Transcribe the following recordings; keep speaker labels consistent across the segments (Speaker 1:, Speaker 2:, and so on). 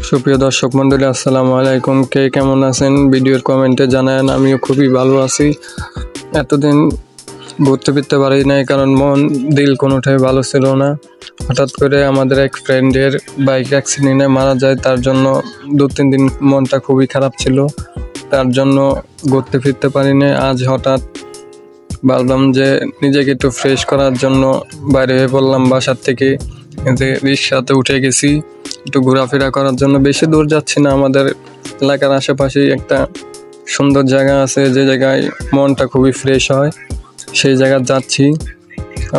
Speaker 1: সুপ্রিয় দর্শক মণ্ডলী, আসসালামু আলাইকুম। কে কেমন আছেন ভিডিওর কমেন্টে জানান। আমিও খুবই ভালো আছি। এতদিন ঘুরতে ফিরতে পারি নাই, কারণ মন দিল কোনোটাই ভালো ছিল না। হঠাৎ করে আমাদের এক ফ্রেন্ডের বাইক অ্যাক্সিডেন্টে মারা যায়, তার জন্য 2-3 দিন মনটা খুবই খারাপ ছিল। তার জন্য ঘুরতে ফিরতে পারি নাই। আজ হঠাৎ ভাবলাম যে নিজেকে একটু ফ্রেশ করার জন্য বাইরে হয়ে পড়লাম বাসার থেকে। রিক্সাতে উঠে গেছি একটু ঘোরাফেরা করার জন্য। বেশি দূর যাচ্ছি না, আমাদের এলাকার আশেপাশেই একটা সুন্দর জায়গা আছে যে জায়গায় মনটা খুবই ফ্রেশ হয়, সেই জায়গায় যাচ্ছি।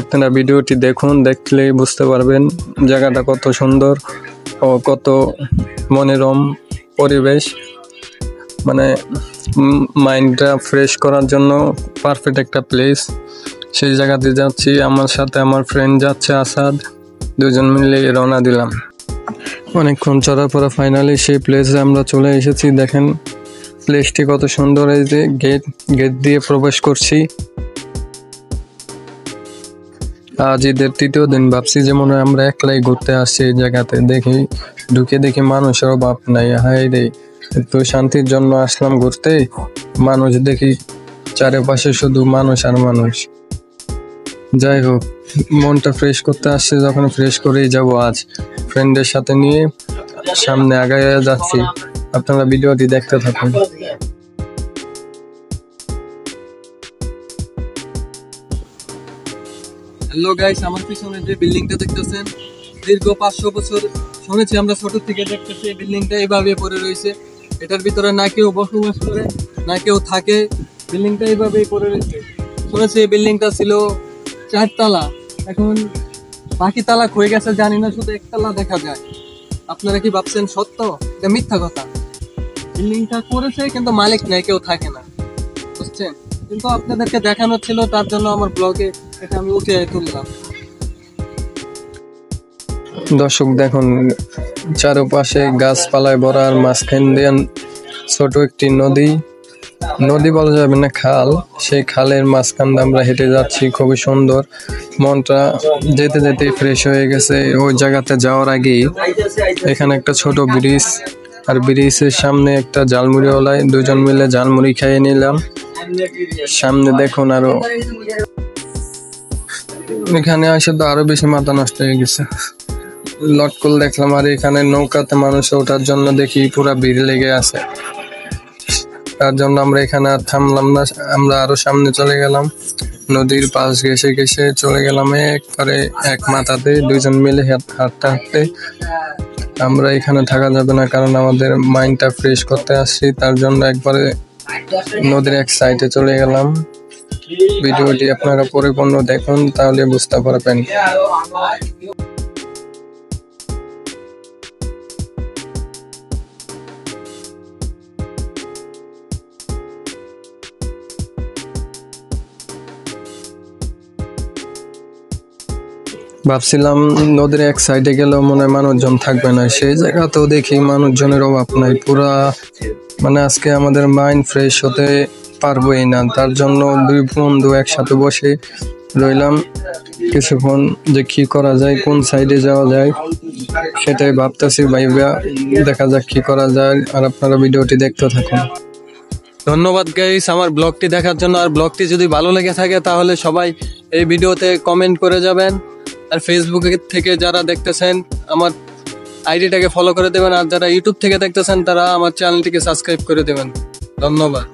Speaker 1: আপনারা ভিডিওটি দেখুন, দেখলেই বুঝতে পারবেন জায়গাটা কত সুন্দর ও কত মনোরম পরিবেশ। মানে মাইন্ডটা ফ্রেশ করার জন্য পারফেক্ট একটা প্লেস। সেই জায়গাতে যাচ্ছি, আমার সাথে আমার ফ্রেন্ড যাচ্ছে আসাদ, দুজন মিলে রওনা দিলাম। অনেকক্ষণ চলার পরে ফাইনালি সেই প্লেসে আমরা চলে এসেছি। দেখেন প্লেসটি কত সুন্দর। এই যে গেট দিয়ে প্রবেশ করছি। আজ ঈদের 3য় দিন। ভাবছি যে মনে হয় আমরা একলাই ঘুরতে আসছি এই জায়গাতে। দেখি মানুষের অভাব নাই। হাই রে, একটু শান্তির জন্য আসলাম ঘুরতে। মানুষ দেখি চারিপাশে শুধু মানুষ আর মানুষ। যাই হোক, মনটা ফ্রেশ করতে আসছে যখন, ফ্রেশ করেই যাব। আজ ফ্রেন্ডের সাথে নিয়ে সামনে আগায় যাচ্ছি। আপনারা ভিডিওটি দেখতে থাকুন।
Speaker 2: হ্যালো গাইস, আমার পিছনে যে বিল্ডিংটা দেখতেছেন, দীর্ঘ 500 বছর শুনেছি আমরা ছোট থেকে দেখতেছি এই বিল্ডিংটা এইভাবে পড়ে রয়েছে। এটার ভিতরে না কেউ বসবাস করে না কেউ থাকে, বিল্ডিংটা এইভাবেই পড়ে রয়েছে। শুনেছি এই বিল্ডিংটা ছিল 4 তলা, এখন বাকি তালা হয়ে গেছে জানি না, শুধু একতলা দেখা যায়। আপনারা কি ভাবছেন সত্য? এটা মিথ্যা কথা। বিল্ডিংটা করেছে কিন্তু মালিক নেই, কেউ থাকে না, বুঝছেন? কিন্তু আপনাদেরকে দেখানো ছিল, তার জন্য আমার ব্লগে এটা আমি উঠিয়ে তুললাম।
Speaker 1: দর্শক দেখুন, চারপাশে গাছপালায় ভরা, আর মাঝখান দিয়ে ছোট একটি নদী বলা যাবে না, খাল। সেই খালের মাঝখান দিয়ে আমরা হেঁটে যাচ্ছি, খুবই সুন্দর। মনটা যেতে যেতে ফ্রেশ হয়ে গেছে। ওই জায়গাতে যাওয়ার আগেই এখানে একটা ছোট ব্রিজ, আর ব্রিজের সামনে একটা ঝালমুড়িওয়ালায়, দুজন মিলে ঝালমুড়ি খেয়ে নিলাম। সামনে দেখুন, আরো এখানে আসে তো আরো বেশি মাথা নষ্ট হয়ে গেছে। লটকল দেখলাম, আর এখানে নৌকাতে মানুষ ওঠার জন্য দেখি পুরা ভিড় লেগে আছে। তার জন্য আমরা এখানে আর থামলাম না, আমরা আরো সামনে চলে গেলাম। নদীর পাশ ঘেসে চলে গেলাম একবারে এক মাথাতে, দুইজন মিলে হাঁটতে হাঁটতে। আমরা এখানে থাকা যাবে না, কারণ আমাদের মাইন্ডটা ফ্রেশ করতে আসছি। তার জন্য একবারে নদীর এক সাইডে চলে গেলাম। ভিডিওটি আপনারা পরিপূর্ণ দেখুন, তাহলে বুঝতে পারবেন। ভাবছিলাম নদীর এক সাইডে গেলেও মনে হয় মানুষজন থাকবে না, সেই জায়গাতেও দেখি মানুষজনের অভাব নাই। পুরা মানে আজকে আমাদের মাইন্ড ফ্রেশ হতে পারবোই না। তার জন্য দুই বন্ধু একসাথে বসে রইলাম কিছুক্ষণ, যে কি করা যায়, কোন সাইডে যাওয়া যায় সেটাই ভাবতেছি। ভাইবা দেখা যাক কি করা যায়। আর আপনারা ভিডিওটি দেখতে থাকুন।
Speaker 2: ধন্যবাদ গাইস আমার ব্লগটি দেখার জন্য। আর ব্লগটি যদি ভালো লেগে থাকে তাহলে সবাই এই ভিডিওতে কমেন্ট করে যাবেন। আর ফেসবুক থেকে যারা দেখতেছেন আমার আইডিটাকে ফলো করে দেবেন। আর যারা ইউটিউব থেকে দেখতেছেন তারা আমার চ্যানেলটিকে সাবস্ক্রাইব করে দেবেন। ধন্যবাদ।